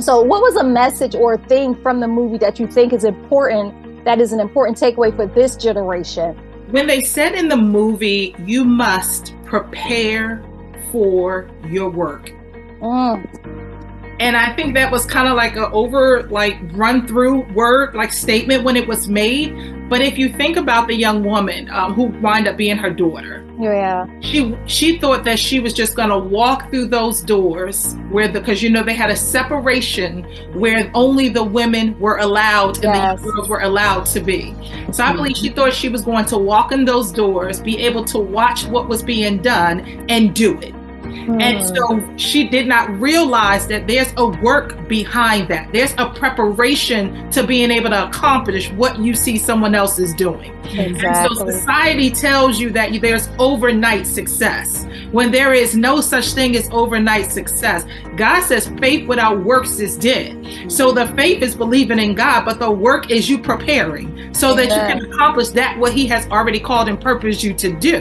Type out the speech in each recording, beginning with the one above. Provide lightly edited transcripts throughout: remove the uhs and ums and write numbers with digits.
So what was a message or a thing from the movie that you think is important, that is an important takeaway for this generation? When they said in the movie, you must prepare for your work. And I think that was kind of like a run through word, like statement when it was made. But if you think about the young woman who wound up being her daughter, yeah, she thought that she was just going to walk through those doors because they had a separation where only the women were allowed and yes, the young girls were allowed to be. So I believe she thought she was going to walk in those doors, be able to watch what was being done and do it. And so she did not realize that there's a work behind that. There's a preparation to being able to accomplish what you see someone else is doing. Exactly. And so society tells you that there's overnight success, when there is no such thing as overnight success. God says faith without works is dead. So the faith is believing in God, but the work is you preparing so that you can accomplish that what he has already called and purposed you to do.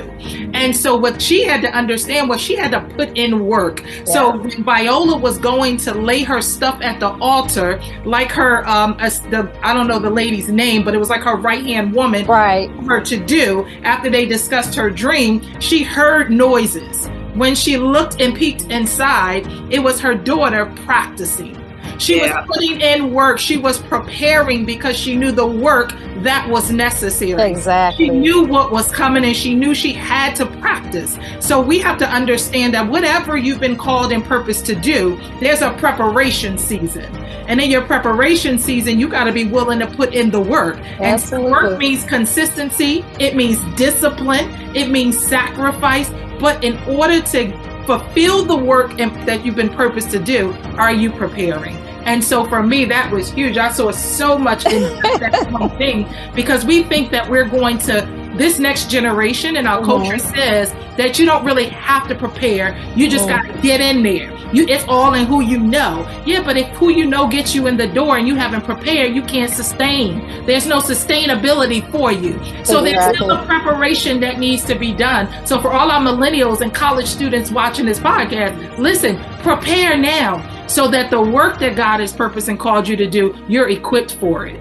And so what she had to understand was she had to put in work. Yeah. So when Viola was going to lay her stuff at the altar, like her, I don't know the lady's name, but it was like her right-hand woman, right, her to do after they discussed her dream, she heard noises. When she looked and peeked inside, it was her daughter practicing. She was putting in work. She was preparing because she knew the work that was necessary. Exactly. She knew what was coming and she knew she had to practice. So we have to understand that whatever you've been called and purposed to do, there's a preparation season. And in your preparation season, you got to be willing to put in the work. Absolutely. And work means consistency. It means discipline. It means sacrifice. But in order to fulfill the work that you've been purposed to do, are you preparing? And so for me, that was huge. I saw so much in that one thing, because we think that we're going to, this next generation and our culture says that you don't really have to prepare. You just got to get in there. It's all in who you know. Yeah, but if who you know gets you in the door and you haven't prepared, you can't sustain. There's no sustainability for you. So there's still a preparation that needs to be done. So for all our millennials and college students watching this podcast, listen, prepare now so that the work that God has purposed and called you to do, you're equipped for it.